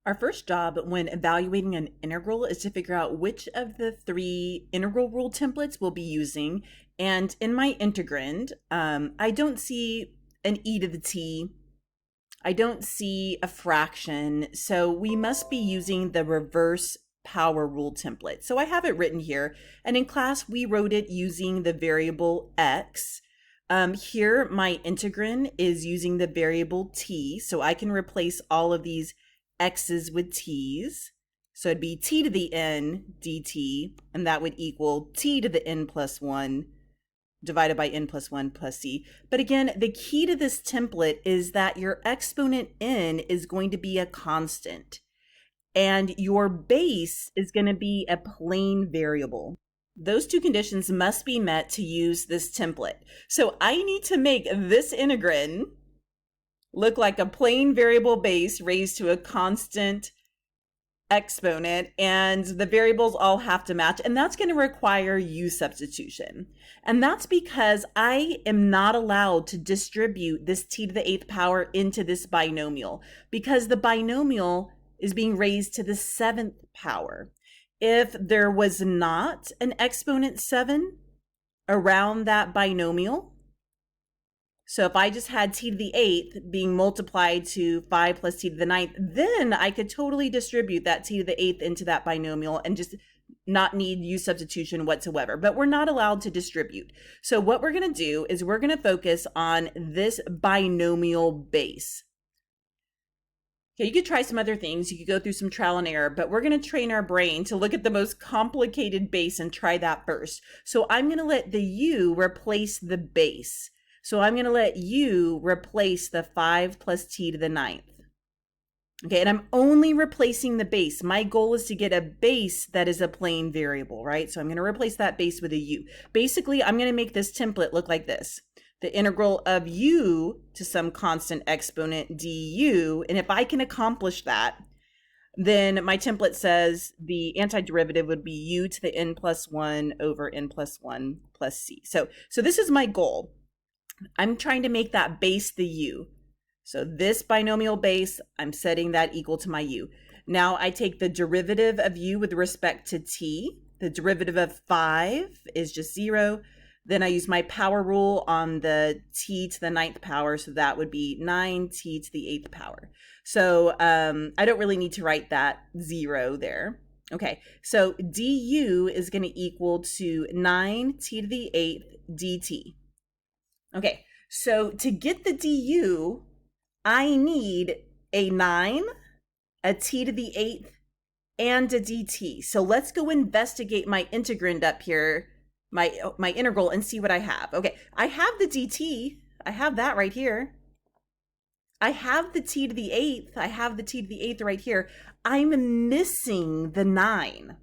Our first job when evaluating an integral is to figure out which of the three integral rule templates we'll be using. And in my integrand, I don't see an e to the t. I don't see a fraction. So we must be using the reverse power rule template. So I have it written here. And in class, we wrote it using the variable x. Here, my integrand is using the variable t. So I can replace all of these x's with t's. So it'd be t to the n dt, and that would equal t to the n plus 1 divided by n plus 1 plus c. But again, the key to this template is that your exponent n is going to be a constant, and your base is going to be a plain variable. Those two conditions must be met to use this template. So I need to make this integrand look like a plain variable base raised to a constant exponent, and the variables all have to match, and that's going to require u substitution. And that's because I am not allowed to distribute this t to the 8th power into this binomial, because the binomial is being raised to the 7th power. If there was not an exponent 7 around that binomial, so if I just had t to the 8th being multiplied to 5 plus t to the 9th, then I could totally distribute that t to the 8th into that binomial and just not need u substitution whatsoever. But we're not allowed to distribute. So what we're going to do is we're going to focus on this binomial base. Okay, you could try some other things. You could go through some trial and error, but we're going to train our brain to look at the most complicated base and try that first. So I'm going to let the u replace the base. So I'm going to let u replace the 5 plus t to the 9th. Okay, and I'm only replacing the base. My goal is to get a base that is a plain variable, right? So I'm going to replace that base with a u. Basically, I'm going to make this template look like this. The integral of u to some constant exponent du, and if I can accomplish that, then my template says the antiderivative would be u to the n plus 1 over n plus 1 plus c. So this is my goal. I'm trying to make that base the u. So this binomial base, I'm setting that equal to my u. Now I take the derivative of u with respect to t. The derivative of 5 is just 0. Then I use my power rule on the t to the 9th power, so that would be 9t to the 8th power. So I don't really need to write that 0 there. Okay, so du is going to equal to 9t to the 8th dt. Okay, so to get the du, I need a 9, a t to the 8th, and a dt. So let's go investigate my integrand up here, my integral, and see what I have. Okay, I have the dt. I have that right here. I have the t to the 8th. I have the t to the 8th right here. I'm missing the 9.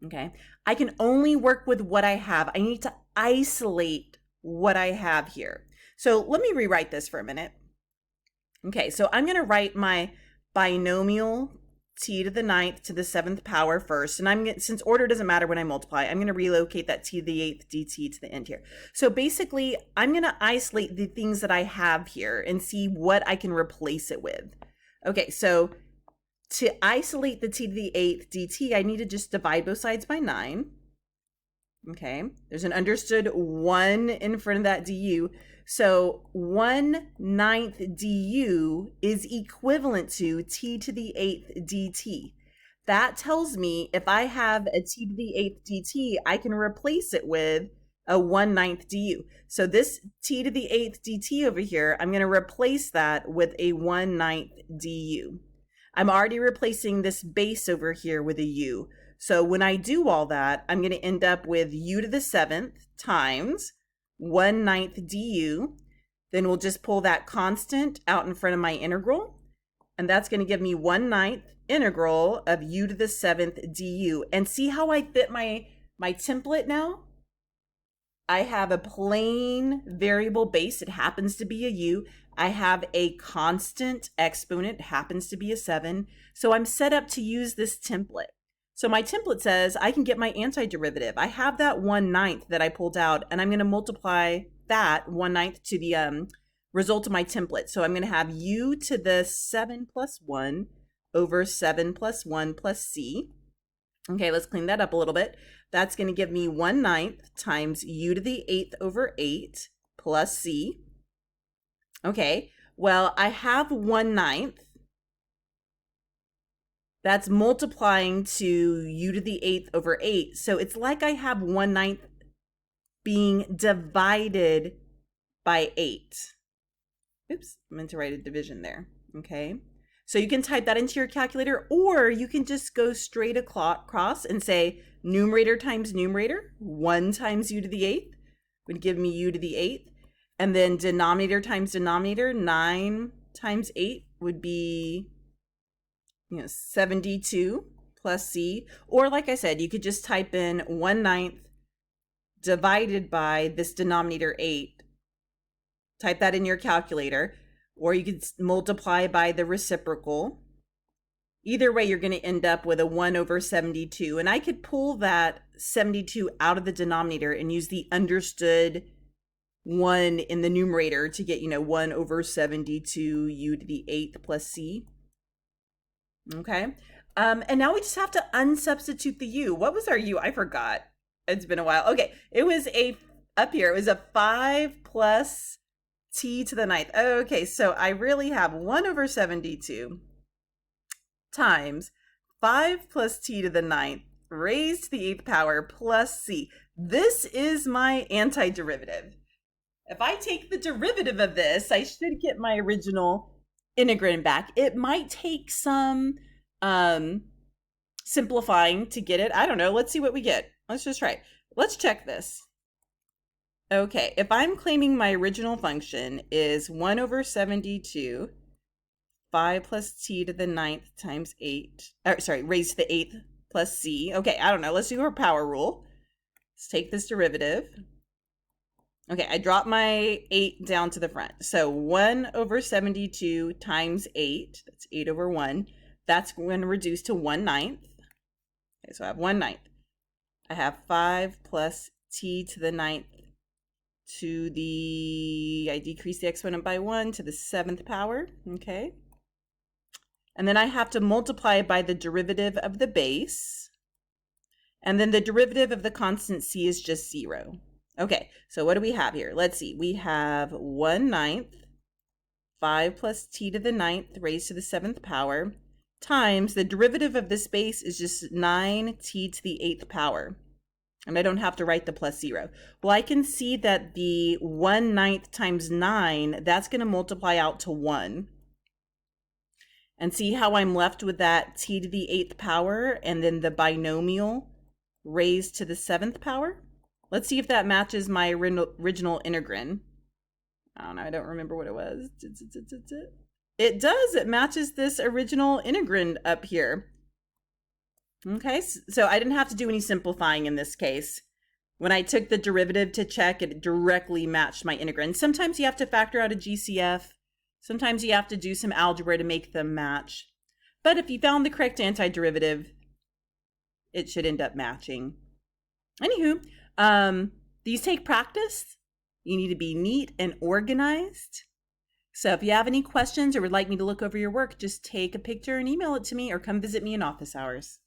Okay, I can only work with what I have. I need to isolate what I have here. So let me rewrite this for a minute. Okay, so I'm going to write my binomial t to the 9th to the 7th power first. And since order doesn't matter when I multiply, I'm going to relocate that t to the 8th dt to the end here. So basically, I'm going to isolate the things that I have here and see what I can replace it with. Okay, so to isolate the t to the 8th dt, I need to just divide both sides by 9. Okay, there's an understood 1 in front of that du. So 1/9 du is equivalent to t to the 8th dt. That tells me if I have a t to the 8th dt, I can replace it with a 1/9 du. So this t to the 8th dt over here, I'm going to replace that with a 1/9 du. I'm already replacing this base over here with a u. So when I do all that, I'm going to end up with u to the 7th times 1/9 du. Then we'll just pull that constant out in front of my integral. And that's going to give me 1/9 integral of u to the 7th du. And see how I fit my template now? I have a plain variable base. It happens to be a u. I have a constant exponent. It happens to be a 7. So I'm set up to use this template. So my template says I can get my antiderivative. I have that 1/9 that I pulled out, and I'm going to multiply that 1/9 to the result of my template. So I'm going to have u to the 7 plus 1 over 7 plus 1 plus c. Okay, let's clean that up a little bit. That's going to give me 1/9 times u to the 8th over 8 plus c. Okay, well, I have 1/9. That's multiplying to u to the 8th over 8. So it's like I have 1/9 being divided by 8. Oops, I meant to write a division there. Okay, so you can type that into your calculator, or you can just go straight across and say numerator times numerator, 1 times u to the 8th would give me u to the 8th. And then denominator times denominator, 9 times 8 would be 72 plus c. Or like I said, you could just type in 1/9 divided by this denominator 8. Type that in your calculator, or you could multiply by the reciprocal. Either way, you're going to end up with a 1 over 72. And I could pull that 72 out of the denominator and use the understood 1 in the numerator to get, 1 over 72 u to the 8th plus c. Okay. And now we just have to unsubstitute the u. What was our u? I forgot. It's been a while. Okay. It was up here, it was a 5 plus t to the 9th. Okay. So I really have 1 over 72 times 5 plus t to the 9th raised to the 8th power plus c. This is my antiderivative. If I take the derivative of this, I should get my original integrand back. It might take some simplifying to get it. I don't know. Let's see what we get. Let's just try it. Let's check this. Okay, if I'm claiming my original function is 1 over 72, 5 plus t to the 9th times 8, raised to the 8th plus c. Okay, I don't know. Let's do our power rule. Let's take this derivative. Okay, I dropped my 8 down to the front. So 1 over 72 times 8, that's 8 over 1. That's going to reduce to 1/9. Okay, so I have 1/9. I have 5 plus t to the 9th to the, I decrease the exponent by 1 to the 7th power, okay? And then I have to multiply by the derivative of the base. And then the derivative of the constant c is just 0. Okay, so what do we have here? Let's see. We have 1/9, 5 plus t to the 9th raised to the 7th power, times the derivative of this base is just 9t to the 8th power. And I don't have to write the plus 0. Well, I can see that the 1/9 times 9, that's going to multiply out to 1. And see how I'm left with that t to the 8th power and then the binomial raised to the 7th power? Let's see if that matches my original integrand. I don't know. I don't remember what it was. It does. It matches this original integrand up here. Okay, so I didn't have to do any simplifying in this case. When I took the derivative to check, it directly matched my integrand. Sometimes you have to factor out a GCF. Sometimes you have to do some algebra to make them match. But if you found the correct antiderivative, it should end up matching. Anywho, these take practice. You need to be neat and organized. So if you have any questions or would like me to look over your work, just take a picture and email it to me or come visit me in office hours.